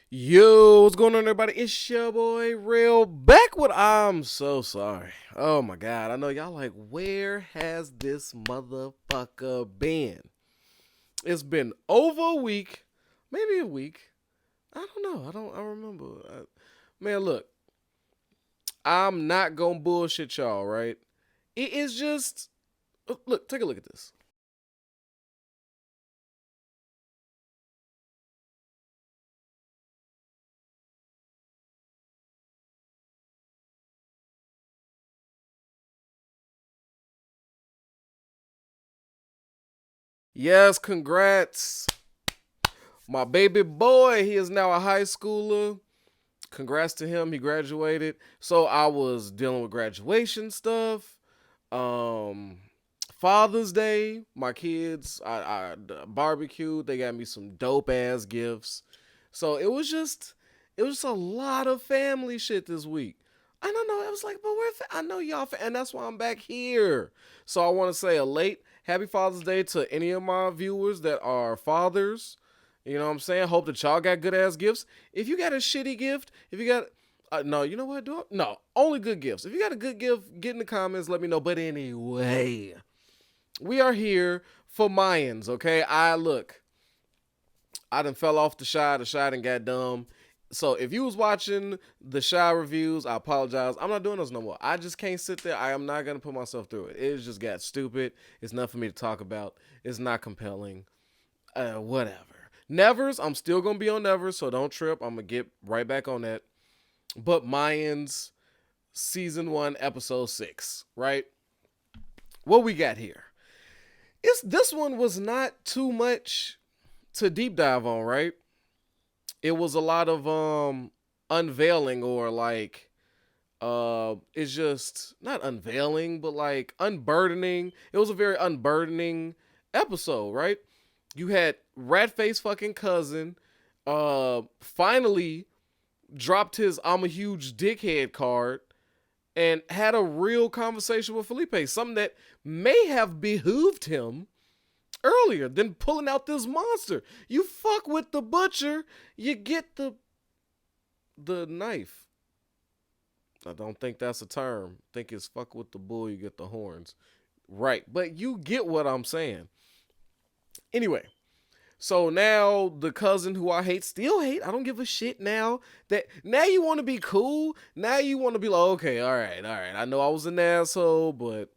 Yo, what's going on, everybody? It's your boy Real back with I'm so sorry. Oh my god, I know y'all like, where has this motherfucker been? It's been over a week, maybe a week. I don't know. I don't remember. Man, look, I'm not gonna bullshit y'all, right? It is just look, take a look at this. Yes, congrats. My baby boy, he is now a high schooler. Congrats to him. He graduated. So I was dealing with graduation stuff. Um, Father's Day, my kids, I barbecued. They got me some dope ass gifts. So it was just a lot of family shit this week. I don't know. It was like, but I know y'all, and that's why I'm back here. So I want to say a late Happy Father's Day to any of my viewers that are fathers. You know what I'm saying? Hope that y'all got good ass gifts. If you got a shitty gift, if you got no, you know what? No, only good gifts. If you got a good gift, get in the comments. Let me know. But anyway, we are here for Mayans. Okay, I done fell off the Shy. The Shy done got dumb. So if you was watching the Shy reviews, I apologize. I'm not doing those no more. I just can't sit there. I am not gonna put myself through it. It just got stupid. It's nothing for me to talk about. It's not compelling. Whatever. Nevers, I'm still gonna be on Nevers, so don't trip. I'm gonna get right back on that. But Mayans season 1, episode 6, right? What we got here? This one was not too much to deep dive on, right? It was a lot of unveiling, or like it's just not unveiling, but like unburdening. It was a very unburdening episode, right? You had Ratface fucking cousin finally dropped his I'm a huge dickhead card and had a real conversation with Felipe, something that may have behooved him earlier than pulling out this monster. You fuck with the butcher, you get the knife. I don't think that's a term. I think it's fuck with the bull, you get the horns. Right, but you get what I'm saying. Anyway, so now the cousin who I hate, still hate, I don't give a shit now. That now you want to be cool. Now you want to be like, okay, all right, all right. I know I was an asshole, but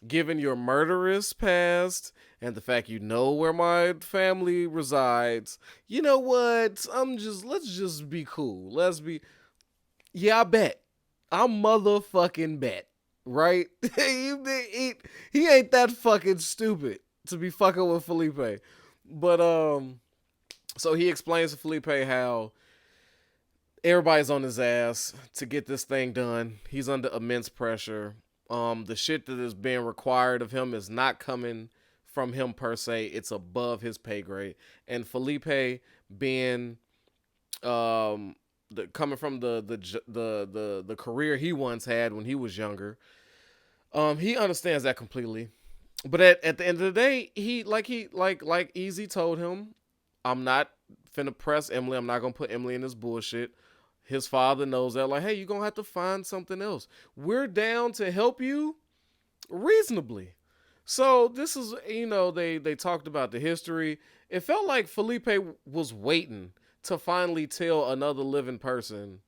given your murderous past and the fact you know where my family resides, you know what? Let's just be cool. Let's be, yeah, I bet. I'm motherfucking bet. Right? he ain't that fucking stupid to be fucking with Felipe. But so he explains to Felipe how everybody's on his ass to get this thing done. He's under immense pressure. The shit that is being required of him is not coming from him per se. It's above his pay grade. And Felipe being coming from the career he once had when he was younger, he understands that completely. But at the end of the day, he like Easy told him, I'm not finna press Emily. I'm not gonna put Emily in this bullshit. His father knows that. Like, hey, you're gonna have to find something else. We're down to help you reasonably. So this is, they talked about the history. It felt like Felipe was waiting to finally tell another living person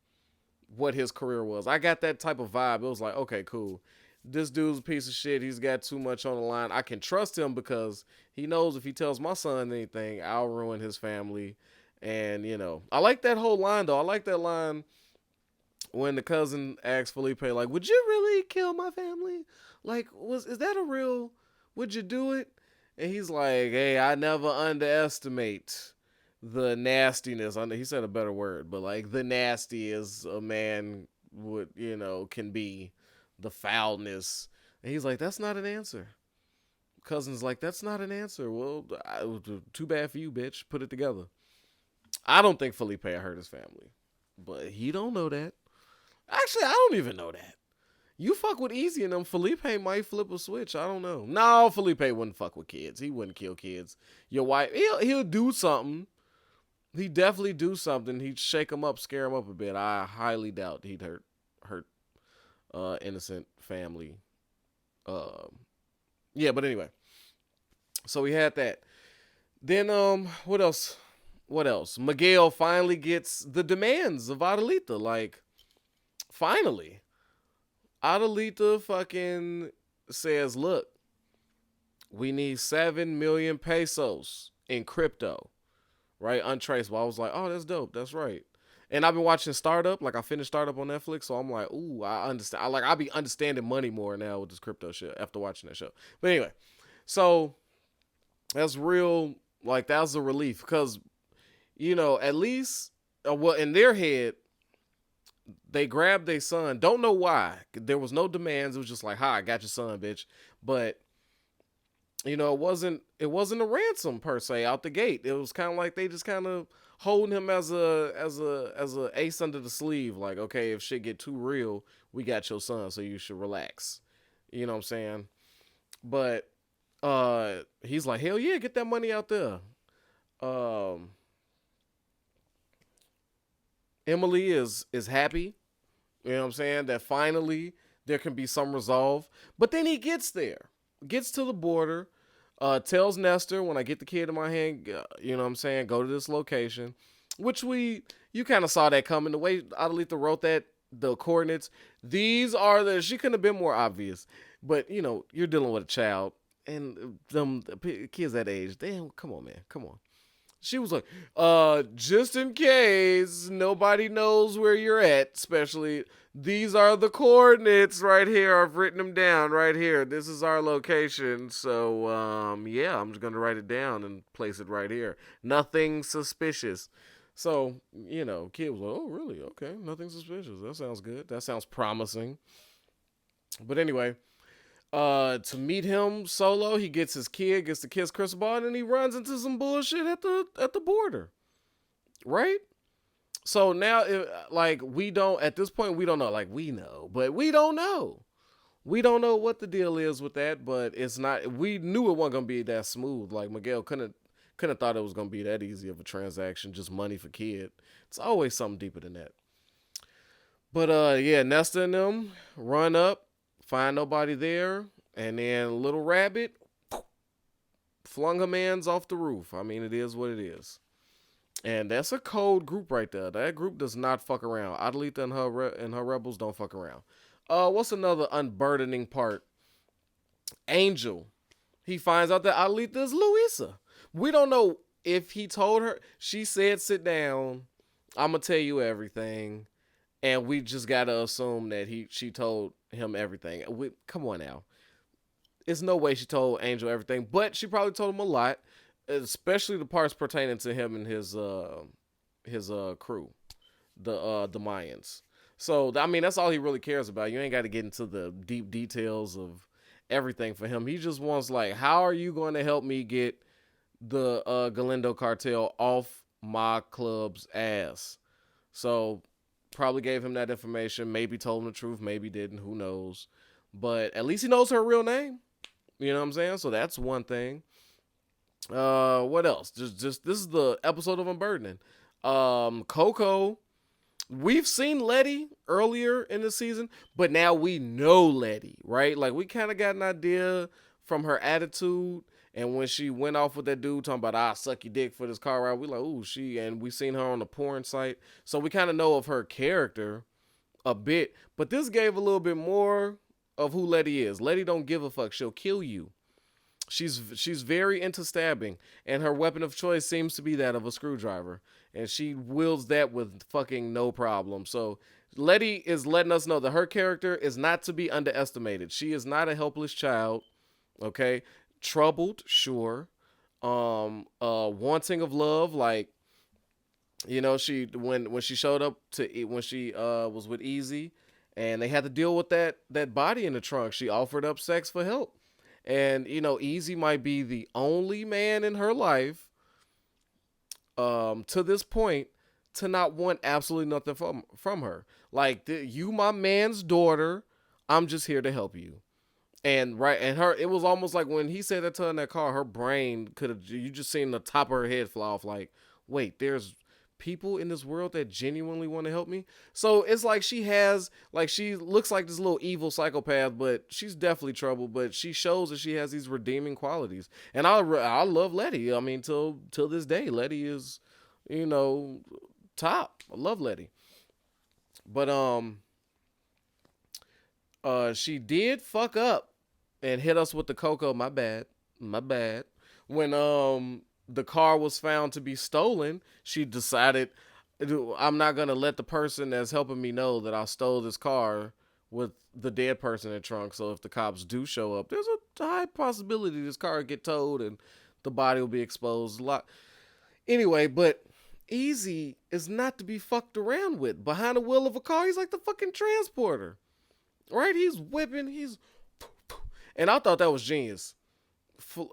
what his career was. I got that type of vibe. It was like, okay, cool. This dude's a piece of shit. He's got too much on the line. I can trust him because he knows if he tells my son anything, I'll ruin his family. And, I like that whole line, though. I like that line when the cousin asks Felipe, like, would you really kill my family? Like, is that a real, would you do it? And he's like, hey, I never underestimate the nastiness. I know he said a better word, but like the nasty as a man would, can be, the foulness. And he's like, that's not an answer. Cousin's like, that's not an answer. Well, too bad for you, bitch. Put it together. I don't think Felipe hurt his family, but he don't know that. Actually, I don't even know that. You fuck with Easy and them, Felipe might flip a switch. I don't know. No, Felipe wouldn't fuck with kids. He wouldn't kill kids. Your wife, he'll do something. he definitely do something. He'd shake him up, scare him up a bit. I highly doubt he'd hurt innocent family. Um, yeah, but anyway, so we had that. Then what else? What else? Miguel finally gets the demands of Adelita. Like, finally, Adelita fucking says, "Look, we need 7 million pesos in crypto, right? Untraceable." I was like, "Oh, that's dope. That's right." And I've been watching Startup. Like, I finished Startup on Netflix, so I'm like, "Ooh, I understand." I be understanding money more now with this crypto shit after watching that show. But anyway, so that's real. Like, that was a relief because at least, well, in their head, they grabbed their son. Don't know why. There was no demands. It was just like, "Hi, I got your son, bitch." But it wasn't a ransom per se out the gate. It was kind of like they just kind of holding him as a ace under the sleeve. Like, okay, if shit get too real, we got your son, so you should relax. You know what I'm saying? But he's like, hell yeah, get that money out there. Um, Emily is happy. You know what I'm saying? That finally there can be some resolve. But then he gets there, gets to the border, tells Nestor, when I get the kid in my hand, you know what I'm saying, go to this location, which you kind of saw that coming. The way Adelita wrote that, the coordinates, she couldn't have been more obvious. But, you're dealing with a child, and them kids that age, damn, come on, man, come on. She was like, just in case nobody knows where you're at, especially these are the coordinates right here. I've written them down right here. This is our location. So, yeah, I'm just going to write it down and place it right here. Nothing suspicious. So, kid was like, oh, really? Okay, nothing suspicious. That sounds good. That sounds promising. But anyway, to meet him solo, he gets his kid, gets to kiss Cristobal, and then he runs into some bullshit at the border, right? So now, like, we don't at this point we don't know. Like, we know, but we don't know. We don't know what the deal is with that, but it's not. We knew it wasn't gonna be that smooth. Like, Miguel couldn't have thought it was gonna be that easy of a transaction, just money for kid. It's always something deeper than that. But yeah, Nesta and them run up, find nobody there, and then Little Rabbit flung her mans off the roof. I mean, it is what it is. And that's a cold group right there. That group does not fuck around. Adelita and her rebels don't fuck around. What's another unburdening part? Angel. He finds out that Adelita is Luisa. We don't know if he told her. She said, "Sit down. I'm gonna tell you everything." And we just gotta assume that she told him everything. Come on now. It's no way she told Angel everything, but she probably told him a lot, especially the parts pertaining to him and his crew, the Mayans. So I mean, that's all he really cares about. You ain't got to get into the deep details of everything for him. He just wants, like, how are you going to help me get the Galindo cartel off my club's ass? So probably gave him that information. Maybe told him the truth. Maybe didn't. Who knows? But at least he knows her real name. You know what I'm saying? So that's one thing. What else? Just this is the episode of Unburdening. Coco. We've seen Letty earlier in the season, but now we know Letty, right? Like, we kind of got an idea from her attitude, and when she went off with that dude talking about, "I suck your dick for this car ride," we like, ooh, and we seen her on the porn site, so we kind of know of her character a bit. But this gave a little bit more of who Letty is. Letty don't give a fuck. She'll kill you. She's very into stabbing, and her weapon of choice seems to be that of a screwdriver, and she wields that with fucking no problem. So Letty is letting us know that her character is not to be underestimated. She is not a helpless child, okay? Troubled, sure. Wanting of love, like, she when she showed up when she was with Easy, and they had to deal with that body in the trunk. She offered up sex for help. And, Easy might be the only man in her life, to this point, to not want absolutely nothing from her. Like, you my man's daughter, I'm just here to help you. And it was almost like when he said that to her in that car, her brain you just seen the top of her head fly off, like, wait, there's people in this world that genuinely want to help me. So it's like she looks like this little evil psychopath, but she's definitely trouble. But she shows that she has these redeeming qualities, and I love Letty. I mean, till this day, Letty is, you know, top. I love Letty, but she did fuck up and hit us with the Coco. My bad. When the car was found to be stolen, she decided, I'm not gonna let the person that's helping me know that I stole this car with the dead person in the trunk. So if the cops do show up, there's a high possibility this car will get towed and the body will be exposed. A lot. Anyway, but Easy is not to be fucked around with. Behind the wheel of a car, he's like the fucking transporter. Right? He's whipping, and I thought that was genius.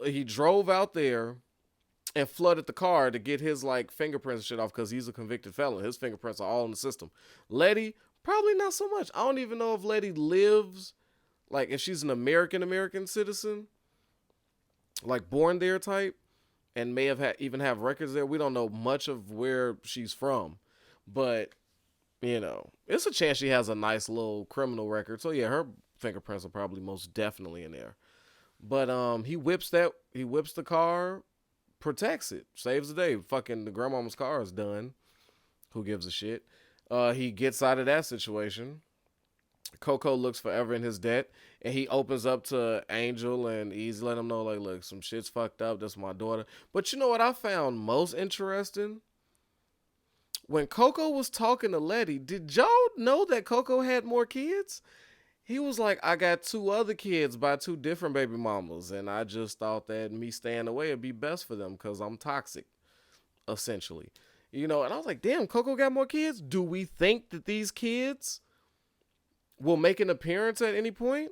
He drove out there and flooded the car to get his like fingerprints and shit off because he's a convicted felon. His fingerprints are all in the system. Letty, probably not so much. I don't even know if Letty lives, like if she's an American citizen, like born there type, and may have even have records there. We don't know much of where she's from, but it's a chance she has a nice little criminal record. So yeah, her fingerprints are probably most definitely in there. But he whips the car, protects it, saves the day. Fucking the grandmama's car is done. Who gives a shit? He gets out of that situation. Coco looks forever in his debt, and he opens up to Angel and Easy, let him know, like, look, some shit's fucked up. That's my daughter. But you know what I found most interesting? When Coco was talking to Letty, did y'all know that Coco had more kids? He was like, I got 2 other kids by 2 different baby mamas, and I just thought that me staying away would be best for them because I'm toxic, essentially. And I was like, damn, Coco got more kids? Do we think that these kids will make an appearance at any point?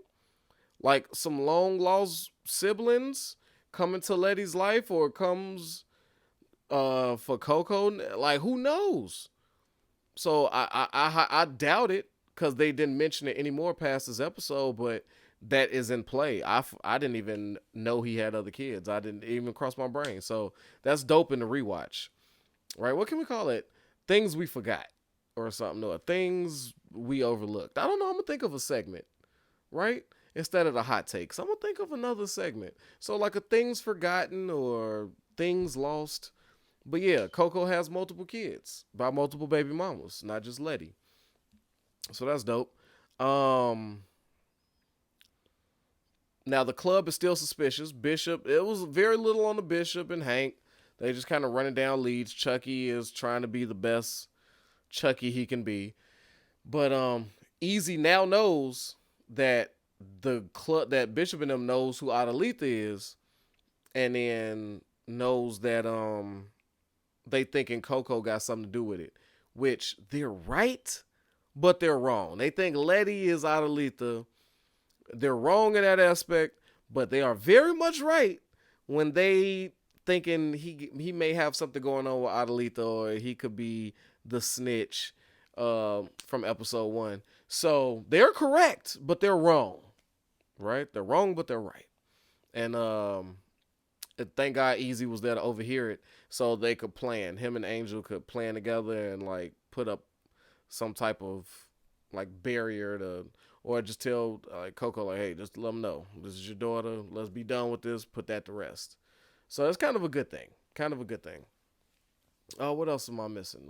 Like some long lost siblings come into Letty's life, or comes for Coco? Like, who knows? So I doubt it, because they didn't mention it anymore past this episode, but that is in play. I didn't even know he had other kids. I didn't even cross my brain. So that's dope in the rewatch. Right? What can we call it? Things we forgot or something. Or things we overlooked. I don't know. I'm going to think of a segment. Right? Instead of the hot takes, I'm going to think of another segment. So like a things forgotten or things lost. But yeah, Coco has multiple kids by multiple baby mamas, not just Letty. So that's dope. Now the club is still suspicious. Bishop, it was very little on the Bishop and Hank. They just kind of running down leads. Chucky is trying to be the best Chucky he can be. But Easy now knows that the club, that Bishop and them knows who Adelita is, and then knows that they thinking Coco got something to do with it, which they're right, but they're wrong. They think Letty is Adelita. They're wrong in that aspect, but they are very much right when they thinking he may have something going on with Adelita, or he could be the snitch from episode 1. So they're correct, but they're wrong. Right? They're wrong, but they're right. And thank God Easy was there to overhear it, so they could plan. Him and Angel could plan together and like put up some type of like barrier to, or just tell Coco, like, hey, just let them know this is your daughter. Let's be done with this. Put that to rest. So it's kind of a good thing. Oh, what else am I missing?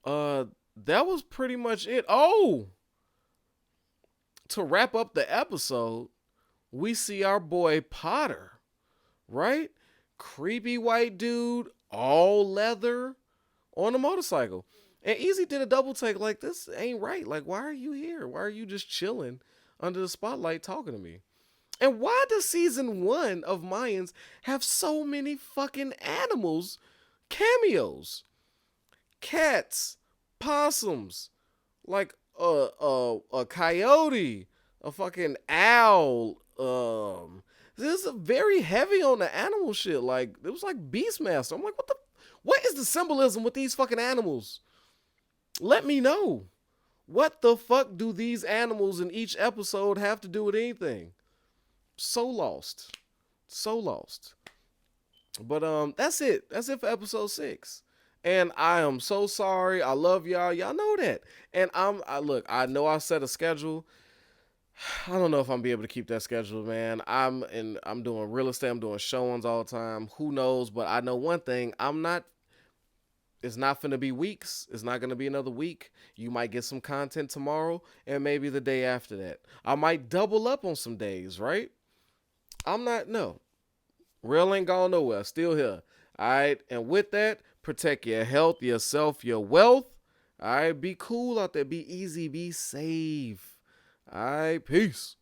That was pretty much it. Oh, to wrap up the episode, we see our boy Potter, right? Creepy white dude, all leather, on a motorcycle. And Easy did a double take, like, this ain't right. Like, why are you here? Why are you just chilling under the spotlight talking to me? And why does season 1 of Mayans have so many fucking animals cameos? Cats, possums, like a coyote, a fucking owl. This is very heavy on the animal shit. Like, it was like Beastmaster. I'm like, what is the symbolism with these fucking animals? Let me know. What the fuck do these animals in each episode have to do with anything? So lost. But that's it. That's it for episode 6. And I am so sorry. I love y'all. Y'all know that. And I look, I know I set a schedule. I don't know if I'm be able to keep that schedule, man. I'm doing real estate, I'm doing showings all the time. Who knows? But I know one thing, I'm not it's not gonna be weeks. It's not gonna be another week. You might get some content tomorrow and maybe the day after that. I might double up on some days, right? I'm not no. Real ain't gone nowhere. Still here. Alright. And with that, protect your health, yourself, your wealth. Alright. Be cool out there. Be easy. Be safe. Alright. Peace.